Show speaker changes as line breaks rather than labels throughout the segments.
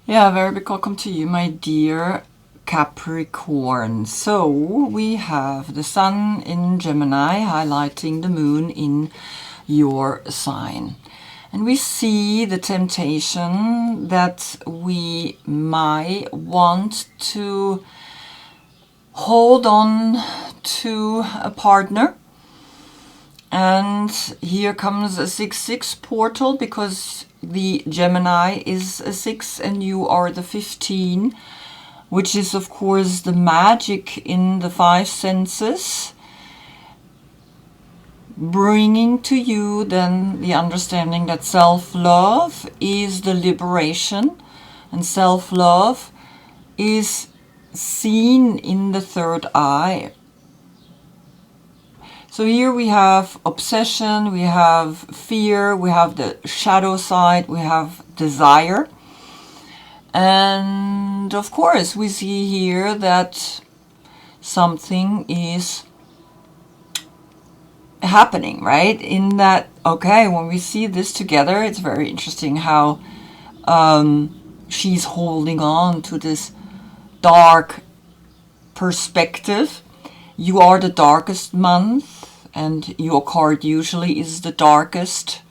Yeah, very big welcome to you, my dear Capricorn. So we have the Sun in Gemini highlighting the Moon in your sign. And we see the temptation that we might want to hold on to a partner. And here comes a 6-6 portal because the Gemini is a 6 and you are the 15, which is of course the magic in the 5 senses, bringing to you then the understanding that self-love is the liberation, and self-love is seen in the third eye. So here we have obsession, we have fear, we have the shadow side, we have desire. And of course we see here that something is happening, right? In that, okay, when we see this together, it's very interesting how she's holding on to this dark perspective. You are the darkest month, and your card usually is the darkest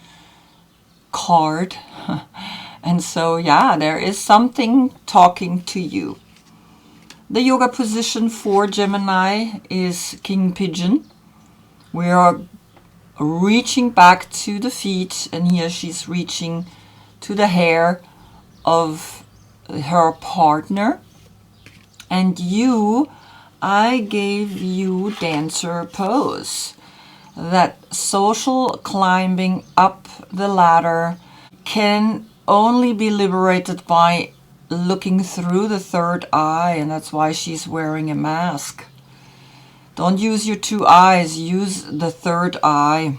card. And so, yeah, there is something talking to you. The yoga position for Gemini is King Pigeon. We are reaching back to the feet, and here she's reaching to the hair of her partner. And I gave you dancer pose. That social climbing up the ladder can only be liberated by looking through the third eye, and that's why she's wearing a mask. Don't use your 2 eyes, use the third eye.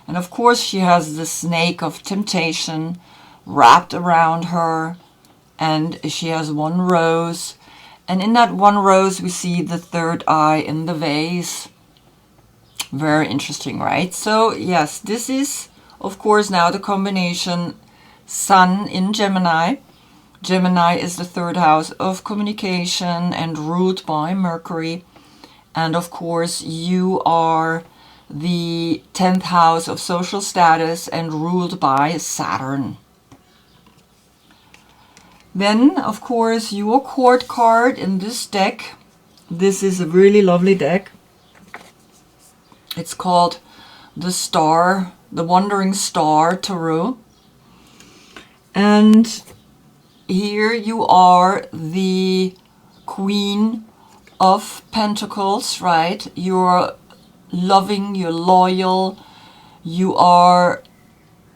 And of course she has the snake of temptation wrapped around her, and she has 1 rose. And in that 1 rose, we see the third eye in the vase. Very interesting, right? So, yes, this is, of course, now the combination Sun in Gemini. Gemini is the 3rd house of communication and ruled by Mercury. And, of course, you are the 10th house of social status and ruled by Saturn. Then, of course, your court card in this deck. This is a really lovely deck. It's called the Star, the Wandering Star Tarot. And here you are the Queen of Pentacles, right? You're loving, you're loyal, you are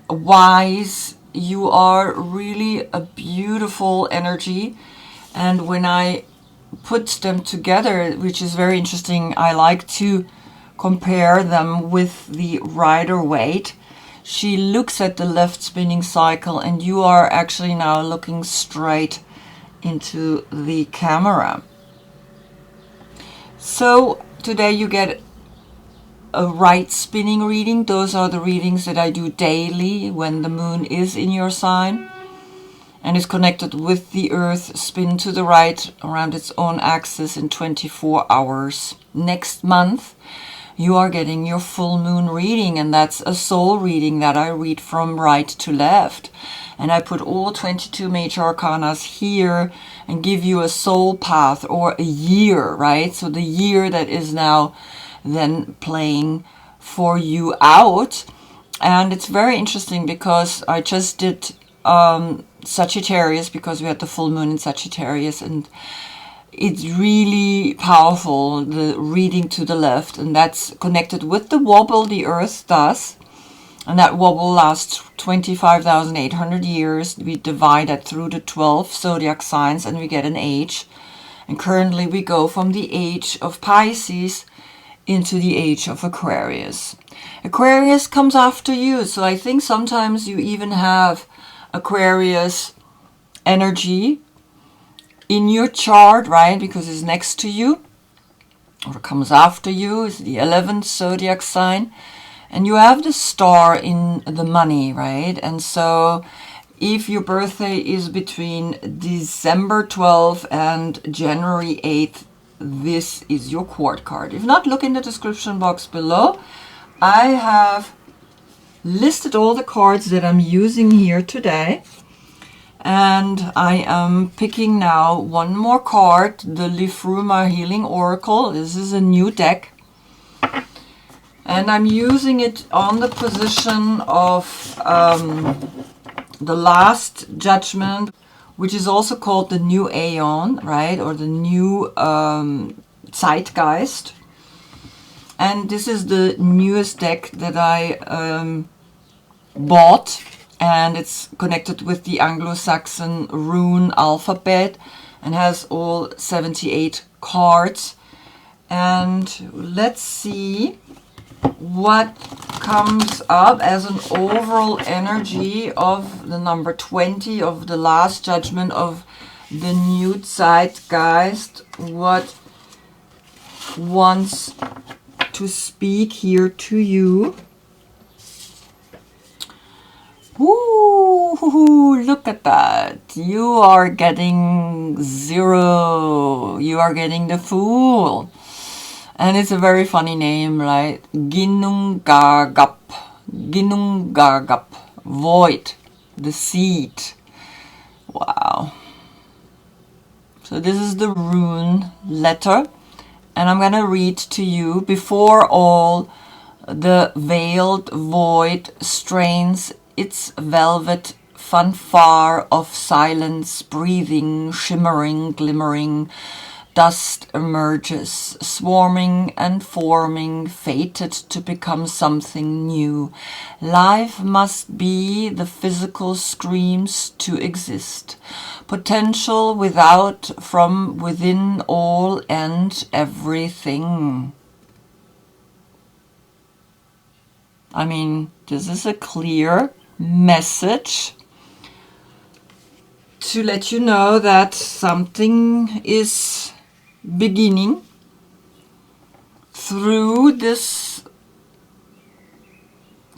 wise, you are really a beautiful energy. And when I put them together, which is very interesting, I like to compare them with the Rider-Waite. She looks at the left spinning cycle, and you are actually now looking straight into the camera. So today you get a right spinning reading. Those are the readings that I do daily when the moon is in your sign and is connected with the earth, spin to the right around its own axis in 24 hours. Next month you are getting your full moon reading, and that's a soul reading that I read from right to left. And I put all 22 major arcanas here and give you a soul path or a year, right? So the year that is now then playing for you out. And it's very interesting because I just did Sagittarius, because we had the full moon in Sagittarius, and it's really powerful, the reading to the left, and that's connected with the wobble the earth does. And that wobble lasts 25,800 years. We divide that through the 12 zodiac signs and we get an age. And currently we go from the age of Pisces into the age of Aquarius. Aquarius comes after you, so I think sometimes you even have Aquarius energy in your chart, right? Because it's next to you or comes after you. It's the 11th zodiac sign, and you have the star in the money, right? And so If your birthday is between December 12th and January 8th, this is your quart card. If not, look in the description box below. I have listed all the cards that I'm using here today. And I am picking now one more card, the Lifruma Healing Oracle. This is a new deck. And I'm using it on the position of the Last Judgment, which is also called the New Aeon, right? Or the New Zeitgeist. And this is the newest deck that I bought. And it's connected with the Anglo-Saxon rune alphabet and has all 78 cards. And let's see what comes up as an overall energy of the number 20 of the Last Judgment of the New Zeitgeist. What wants to speak here to you? Ooh, look at that. You are getting 0. You are getting the Fool. And it's a very funny name, right? Ginnungagap. Ginnungagap. Void. The seed. Wow. So this is the rune letter. And I'm going to read to you before all the veiled void strains its velvet fanfare of silence, breathing, shimmering, glimmering. Dust emerges, swarming and forming, fated to become something new. Life must be the physical screams to exist. Potential without, from within all and everything. I mean, this is a clear message to let you know that something is beginning through this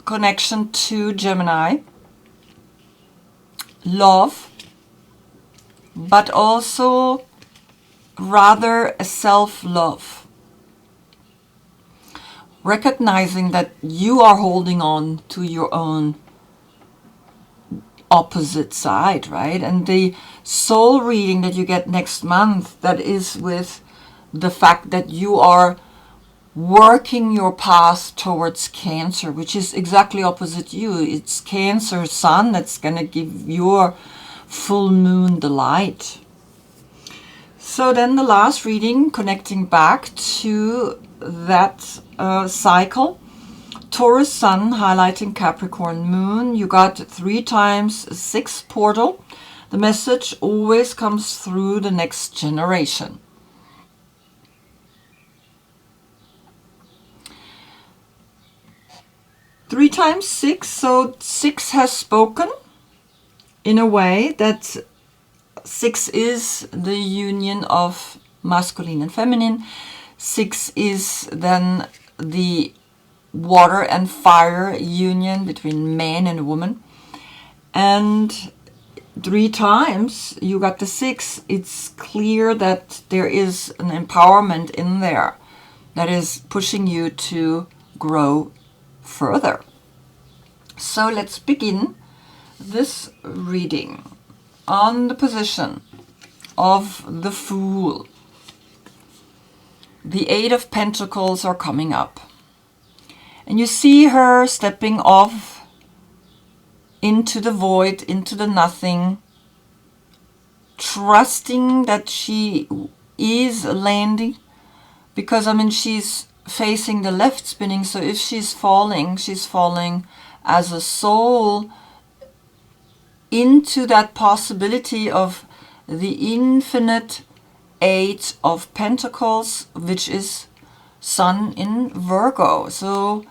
connection to Gemini. Love, but also rather a self-love. Recognizing that you are holding on to your own opposite side, right? And the soul reading that you get next month, that is with the fact that you are working your path towards Cancer, which is exactly opposite you. It's Cancer Sun that's going to give your full moon the light. So then the last reading, connecting back to that cycle. Taurus Sun highlighting Capricorn Moon. You got 3 times 6 portal. The message always comes through the next generation. Three times 6, so 6 has spoken in a way that 6 is the union of masculine and feminine. 6 is then the water and fire union between man and woman. And 3 times you got the 6. It's clear that there is an empowerment in there that is pushing you to grow further. So let's begin this reading on the position of the Fool. The 8 of Pentacles are coming up. And you see her stepping off into the void, into the nothing, trusting that she is landing. Because, I mean, she's facing the left spinning, so if she's falling as a soul into that possibility of the infinite 8 of Pentacles, which is Sun in Virgo. So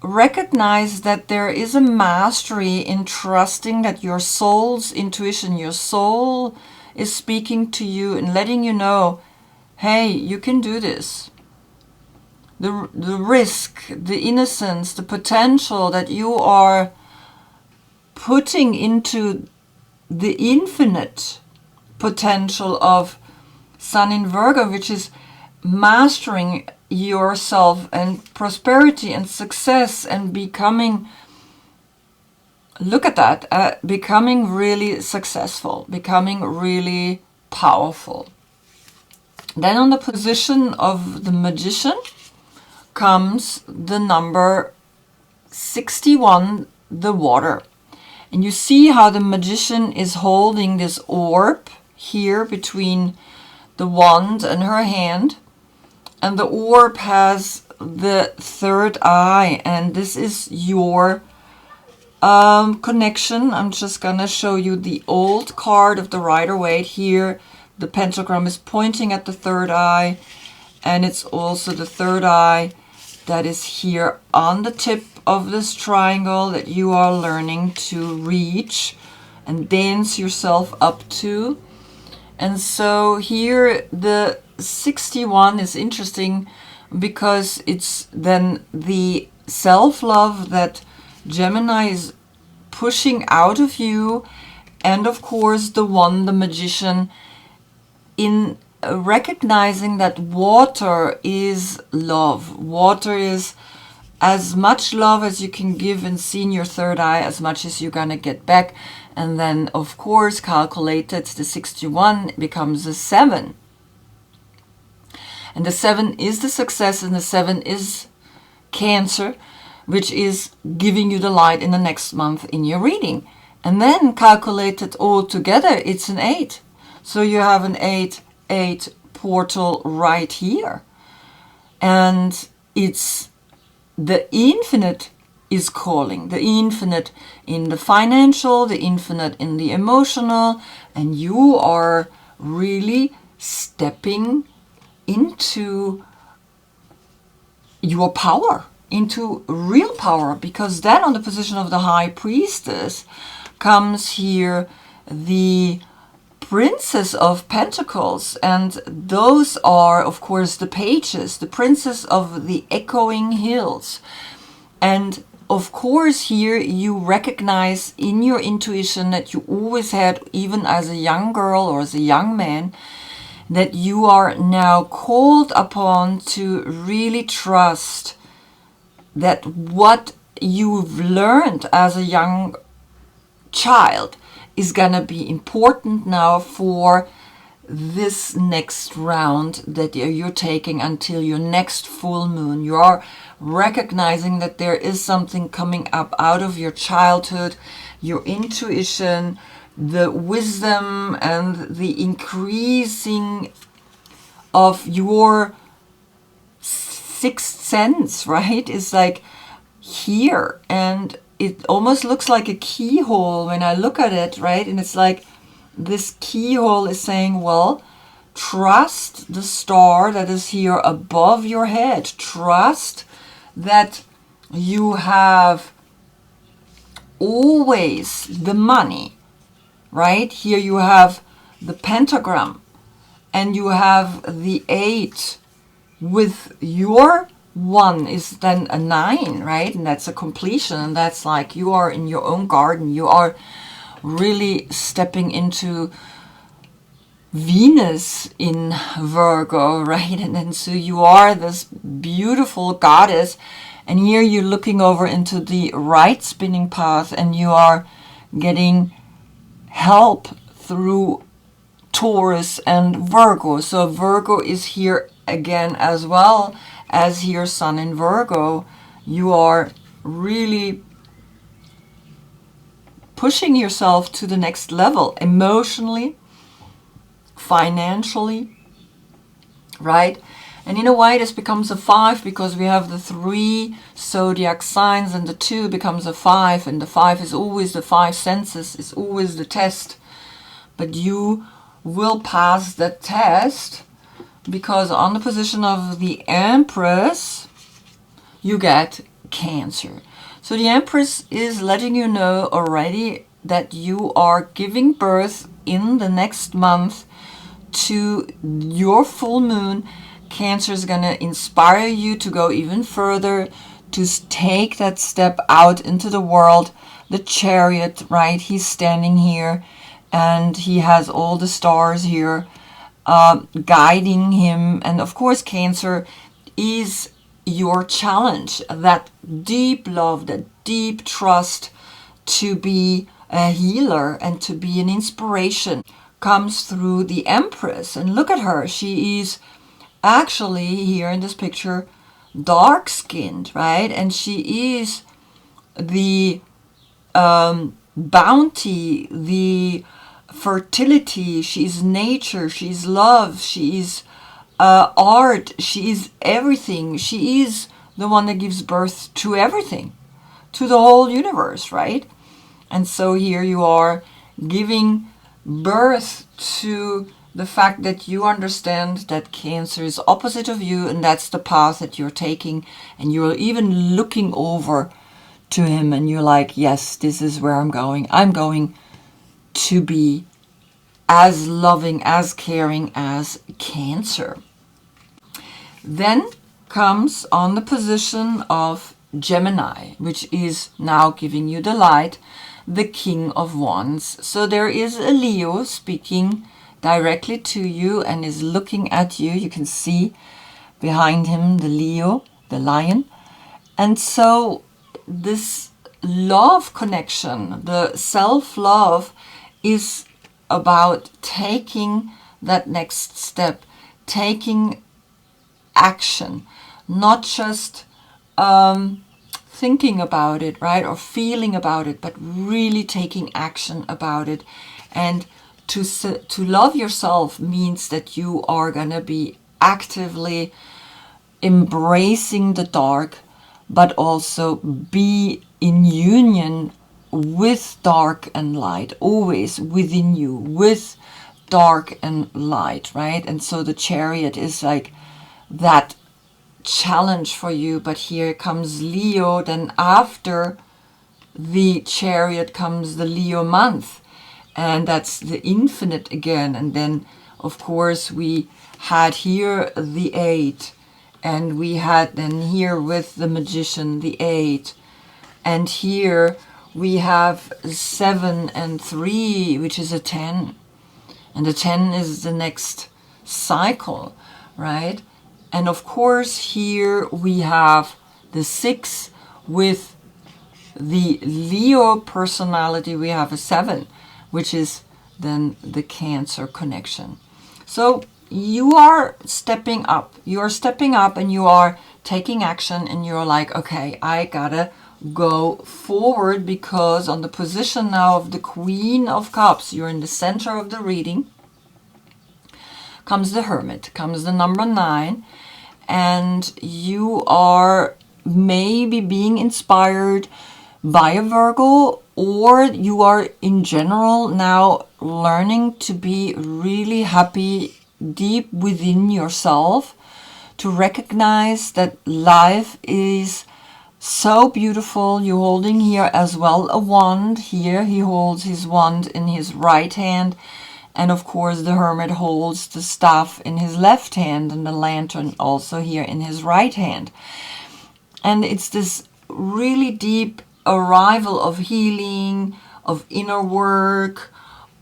recognize that there is a mastery in trusting that your soul's intuition, your soul is speaking to you and letting you know, hey, you can do this. The risk, the innocence, the potential that you are putting into the infinite potential of Sun in Virgo, which is mastering yourself and prosperity and success and becoming, look at that, becoming really successful, becoming really powerful. Then on the position of the Magician comes the number 61, the water. And you see how the Magician is holding this orb here between the wand and her hand. And the orb has the third eye. And this is your connection. I'm just going to show you the old card of the Rider-Waite here. The pentagram is pointing at the third eye. And it's also the third eye that is here on the tip of this triangle that you are learning to reach and dance yourself up to. And so here the 61 is interesting because it's then the self-love that Gemini is pushing out of you, and of course the one, the Magician, in recognizing that water is love. Water is as much love as you can give and see in your third eye, as much as you're gonna get back. And then of course calculated, the 61 becomes a 7. And the 7 is the success, and the 7 is Cancer, which is giving you the light in the next month in your reading. And then calculated all together, it's an 8. So you have an 8 portal right here. And it's the infinite is calling. The infinite in the financial, the infinite in the emotional. And you are really stepping into your power, into real power, because then on the position of the High Priestess comes here the Princess of Pentacles, and those are of course the pages, the Princess of the Echoing Hills. And of course here you recognize in your intuition that you always had, even as a young girl or as a young man, that you are now called upon to really trust that what you've learned as a young child is gonna be important now for this next round that you're taking until your next full moon. You are recognizing that there is something coming up out of your childhood, your intuition, the wisdom and the increasing of your sixth sense, right? Is like here, and it almost looks like a keyhole when I look at it, right? And it's like this keyhole is saying, well, trust the star that is here above your head. Trust that you have always the money, right? Here you have the pentagram and you have the 8 with your 1 is then a 9, right? And that's a completion, and that's like you are in your own garden. You are really stepping into Venus in Virgo, right? And then so you are this beautiful goddess, and here you're looking over into the right spinning path, and you are getting help through Taurus and Virgo. So Virgo is here again as well as here Sun in Virgo. You are really pushing yourself to the next level emotionally, financially, right? And in a way this becomes a 5 because we have the 3 zodiac signs, and the 2 becomes a 5, and the 5 is always the 5 senses, is always the test. But you will pass that test because on the position of the Empress you get Cancer. So the Empress is letting you know already that you are giving birth in the next month to your full moon. Cancer is going to inspire you to go even further, to take that step out into the world. The Chariot, right? He's standing here and he has all the stars here guiding him. And of course, Cancer is your challenge, that deep love, that deep trust to be a healer and to be an inspiration comes through the Empress. And look at her. She is actually here in this picture dark skinned, right? And she is the bounty, the fertility. She's nature, she's love, she is art, she is everything. She is the one that gives birth to everything, to the whole universe, right? And so here you are giving birth to the fact that you understand that Cancer is opposite of you, and that's the path that you're taking, and you're even looking over to him and you're like, yes, this is where I'm going. I'm going to be as loving, as caring as Cancer. Then comes on the position of Gemini, which is now giving you the light, the King of Wands. So there is a Leo speaking directly to you and is looking at you. You can see behind him the Leo, the lion. And so this love connection, the self-love, is about taking that next step, taking action, not just thinking about it, right, or feeling about it, but really taking action about it. And to love yourself means that you are going to be actively embracing the dark, but also be in union with dark and light, always within you, with dark and light, right? And so the Chariot is like that challenge for you. But here comes Leo. Then after the Chariot comes the Leo month, and that's the infinite again. And then of course we had here the 8, and we had then here with the Magician the 8, and here we have 7 and 3, which is a 10, and the 10 is the next cycle, right? And of course here we have the 6 with the Leo personality. We have a 7, which is then the Cancer connection. So you are stepping up. You are stepping up and you are taking action, and you're like, okay, I gotta go forward, because on the position now of the Queen of Cups, you're in the center of the reading, comes the Hermit, comes the number 9, and you are maybe being inspired by a Virgo, or you are in general now learning to be really happy deep within yourself, to recognize that life is so beautiful. You're holding here as well a wand. Here he holds his wand in his right hand, and of course the Hermit holds the staff in his left hand, and the lantern also here in his right hand. And it's this really deep arrival of healing, of inner work,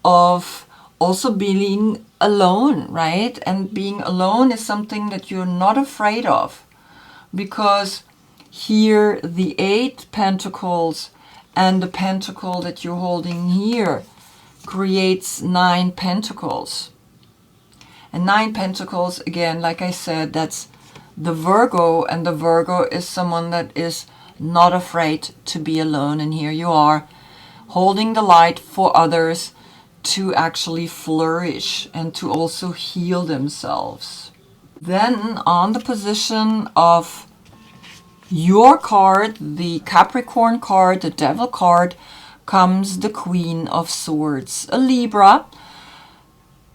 of also being alone, right? And being alone is something that you're not afraid of, because here the 8 pentacles and the pentacle that you're holding here creates 9 pentacles. And 9 pentacles, again, like I said, that's the Virgo, and the Virgo is someone that is not afraid to be alone. And here you are holding the light for others to actually flourish and to also heal themselves. Then on the position of your card, the Capricorn card, the Devil card, comes the Queen of Swords, a Libra.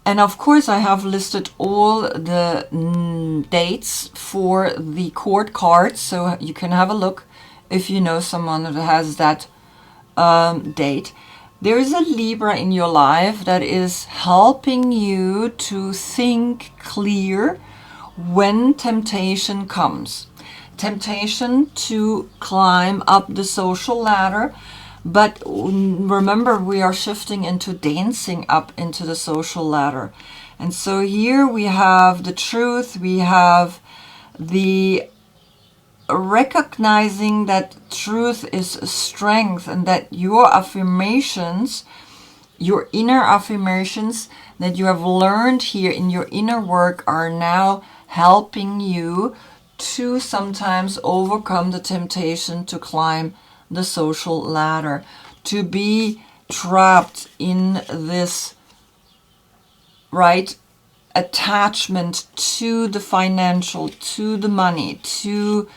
And of course I have listed all the dates for the court cards, so you can have a look if you know someone that has that date. There is a Libra in your life that is helping you to think clear when temptation comes. temptation to climb up the social ladder. But remember, we are shifting into dancing up into the social ladder. And so here we have the truth, we have the recognizing that truth is strength, and that your affirmations, your inner affirmations that you have learned here in your inner work, are now helping you to sometimes overcome the temptation to climb the social ladder, to be trapped in this, right, attachment to the financial, to the money, to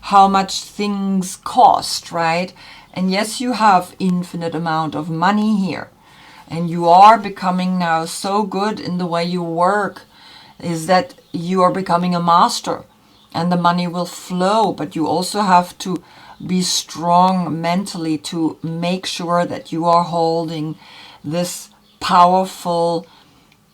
how much things cost, right? And yes, you have infinite amount of money here, and you are becoming now so good in the way you work, is that you are becoming a master, and the money will flow. But you also have to be strong mentally to make sure that you are holding this powerful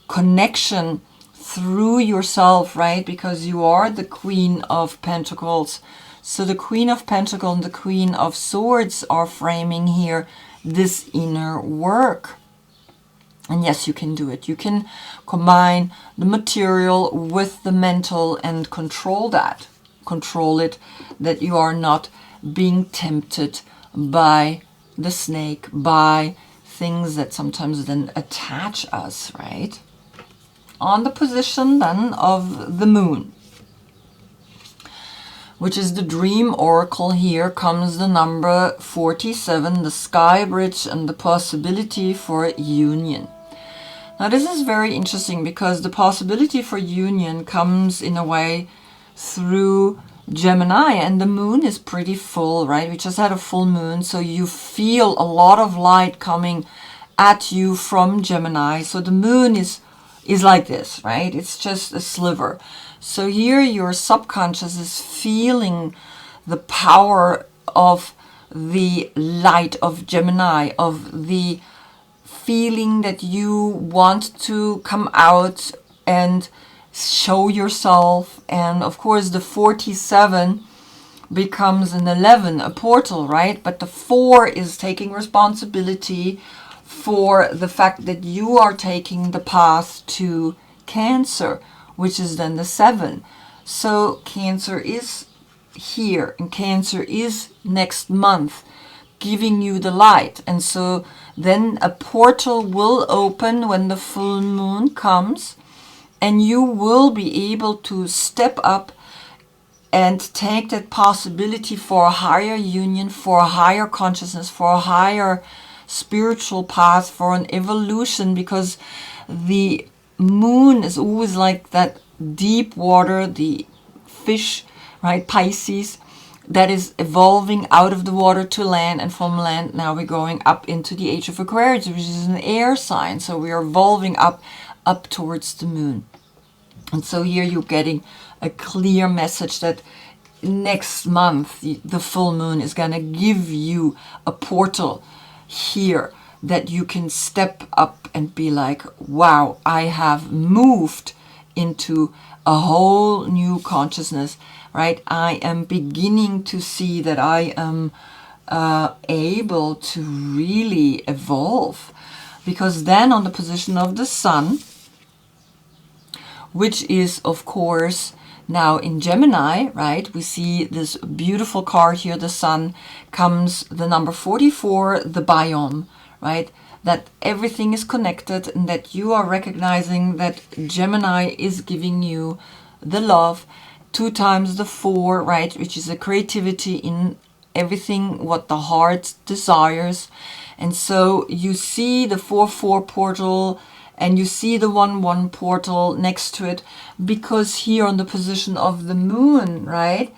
connection through yourself, right? Because you are the Queen of Pentacles. So the Queen of Pentacles and the Queen of Swords are framing here this inner work. And yes, you can do it. You can combine the material with the mental and control that. Control it, that you are not being tempted by the snake, by things that sometimes then attach us, right? On the position then of the moon, which is the dream oracle, here comes the number 47, the sky bridge and the possibility for union. Now this is very interesting, because the possibility for union comes in a way through Gemini, and the moon is pretty full, right? We just had a full moon, so you feel a lot of light coming at you from Gemini. So the moon is like this, right? It's just a sliver. So here your subconscious is feeling the power of the light of Gemini, of the feeling that you want to come out and show yourself. And of course the 47 becomes an 11, a portal, right? But the 4 is taking responsibility for the fact that you are taking the path to Cancer, which is then the 7. So Cancer is here, and Cancer is next month, giving you the light. And so then a portal will open when the full moon comes, and you will be able to step up and take that possibility for a higher union, for a higher consciousness, for a higher spiritual path, for an evolution, because the moon is always like that deep water, the fish, right, Pisces, that is evolving out of the water to land, and from land now we're going up into the age of Aquarius, which is an air sign. So we are evolving up towards the moon. And so here you're getting a clear message that next month the full moon is going to give you a portal here that you can step up and be like, wow, I have moved into a whole new consciousness, right? I am beginning to see that I am able to really evolve. Because then on the position of the sun, which is of course now in Gemini, right? We see this beautiful card here, the sun, comes the number 44, the biome, right? That everything is connected, and that you are recognizing that Gemini is giving you the love, 2 times the 4, right? Which is a creativity in everything what the heart desires. And so you see the 4-4 portal, and you see the 1-1 portal next to it, because here on the position of the moon, right,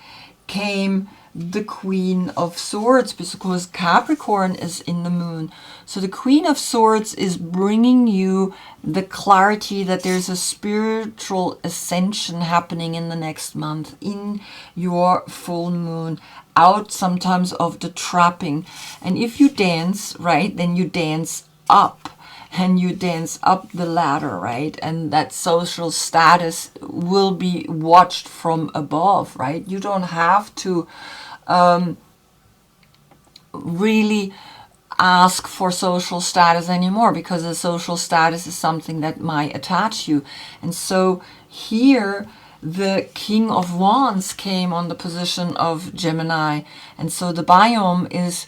came the Queen of Swords, because Capricorn is in the moon. So the Queen of Swords is bringing you the clarity that there's a spiritual ascension happening in the next month, in your full moon, out sometimes of the trapping. And if you dance, right, then you dance up. and you dance up the ladder, right? And that social status will be watched from above, right? You don't have to really ask for social status anymore, because the social status is something that might attach you. And so here the King of Wands came on the position of Gemini, and so the biome is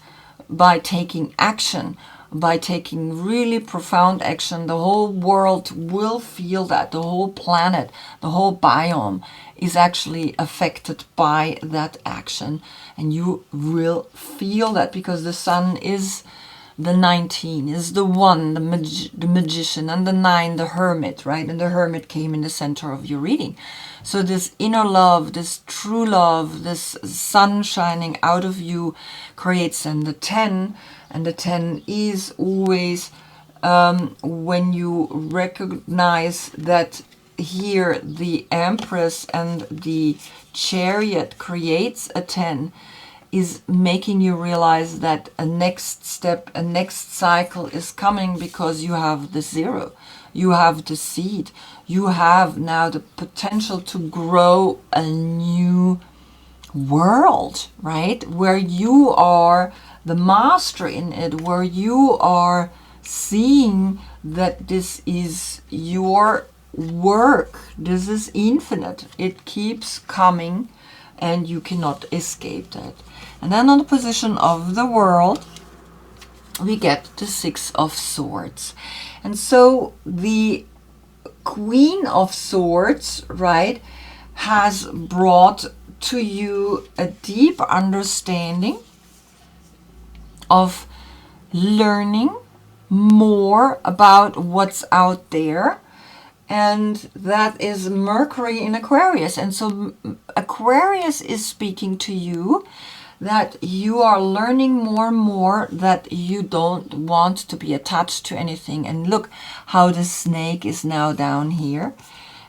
by taking action, by taking really profound action. The whole world will feel that. The whole planet, the whole biome is actually affected by that action, and you will feel that, because the sun is the 19, is the 1, the magician, and the 9, the hermit, right? And the hermit came in the center of your reading. So this inner love, this true love, this sun shining out of you creates then the 10. And the 10 is always when you recognize that here the Empress and the Chariot creates a 10, is making you realize that a next step, a next cycle is coming, because you have the 0, you have the seed, you have now the potential to grow a new world, right? Where you are the master in it, where you are seeing that this is your work, this is infinite, it keeps coming, and you cannot escape that. And then on the position of the world, we get the 6 of Swords. And so the Queen of Swords, right, has brought to you a deep understanding of learning more about what's out there. And that is Mercury in Aquarius. And so Aquarius is speaking to you that you are learning more and more that you don't want to be attached to anything. And look how the snake is now down here.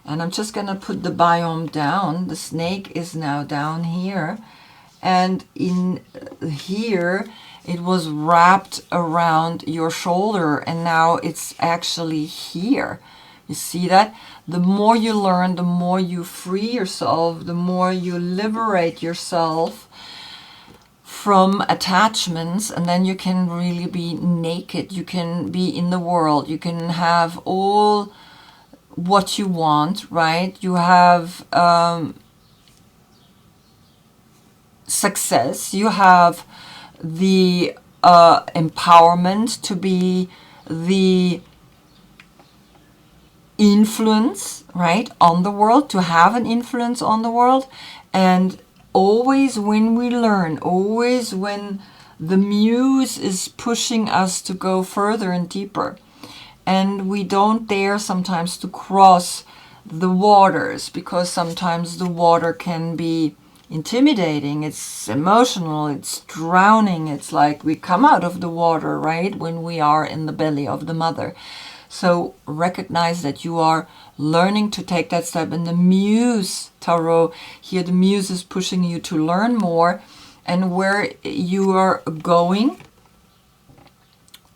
And I'm just going to put the biome down. The snake is now down here. And in here, it was wrapped around your shoulder. And now it's actually here. You see that? The more you learn, the more you free yourself, the more you liberate yourself from attachments, and then you can really be naked. You can be in the world. You can have all what you want, right? You have success. You have the empowerment to be the influence, right, on the world, to have an influence on the world. And always when we learn, always when the muse is pushing us to go further and deeper, and we don't dare sometimes to cross the waters, because sometimes the water can be intimidating, it's emotional, it's drowning, it's like we come out of the water, right, when we are in the belly of the mother. So recognize that you are learning to take that step. And the Muse Tarot, here the Muse is pushing you to learn more, and where you are going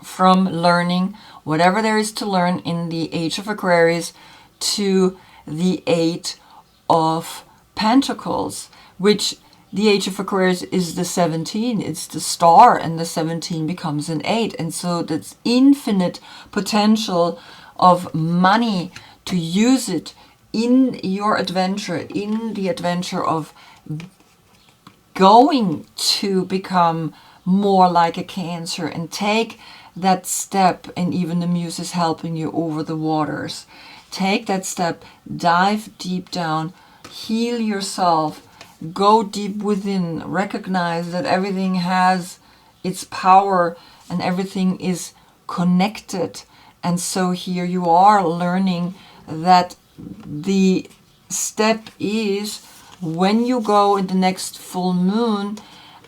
from learning whatever there is to learn in the Age of Aquarius to the 8 of Pentacles, which the Age of Aquarius is the 17, it's the star, and the 17 becomes an 8. And so that's infinite potential of money to use it in your adventure, in the adventure of going to become more like a Cancer and take that step. And even the Muse is helping you over the waters. Take that step, dive deep down, heal yourself, go deep within, recognize that everything has its power and everything is connected. And so here you are learning that the step is, when you go in the next full moon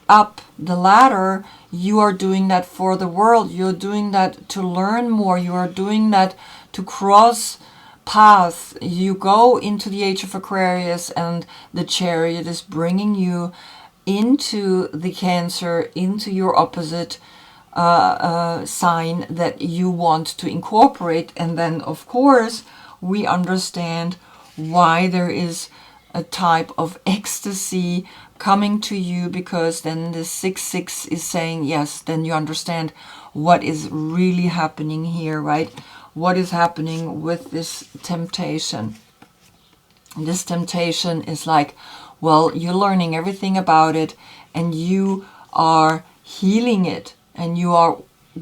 up the ladder, you are doing that for the world. You're doing that to learn more. You are doing that to cross path. You go into the Age of Aquarius, and the Chariot is bringing you into the Cancer, into your opposite sign that you want to incorporate. And then, of course, we understand why there is a type of ecstasy coming to you, because then the 6-6 is saying, yes, then you understand what is really happening here, right? What is happening with this temptation? This temptation is like, well, you're learning everything about it, and you are healing it, and you are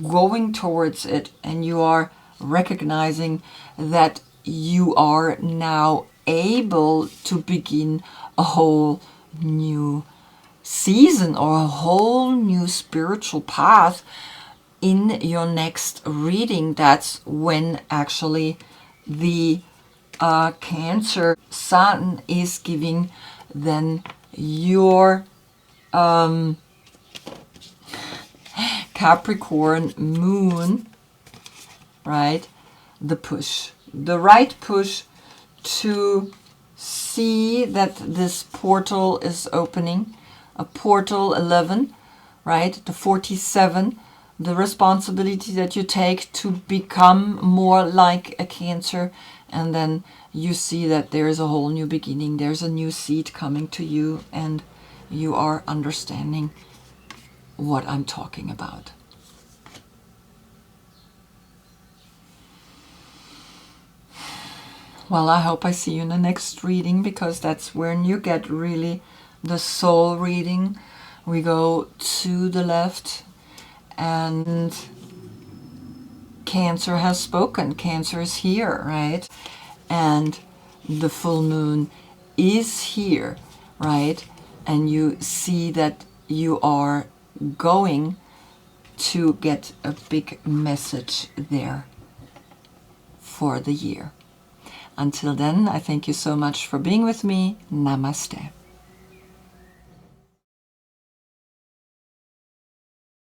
going towards it, and you are recognizing that you are now able to begin a whole new season or a whole new spiritual path in your next reading. That's when actually the Cancer Sun is giving then your Capricorn Moon, right? The push, the right push to see that this portal is opening, a portal 11, right? The 47, the responsibility that you take to become more like a Cancer. And then you see that there is a whole new beginning. There's a new seed coming to you, and you are understanding what I'm talking about. Well, I hope I see you in the next reading, because that's when you get really the soul reading. We go to the left, and Cancer has spoken. Cancer is here, right? And the full moon is here, right? And you see that you are going to get a big message there for the year. Until then, I thank you so much for being with me. Namaste.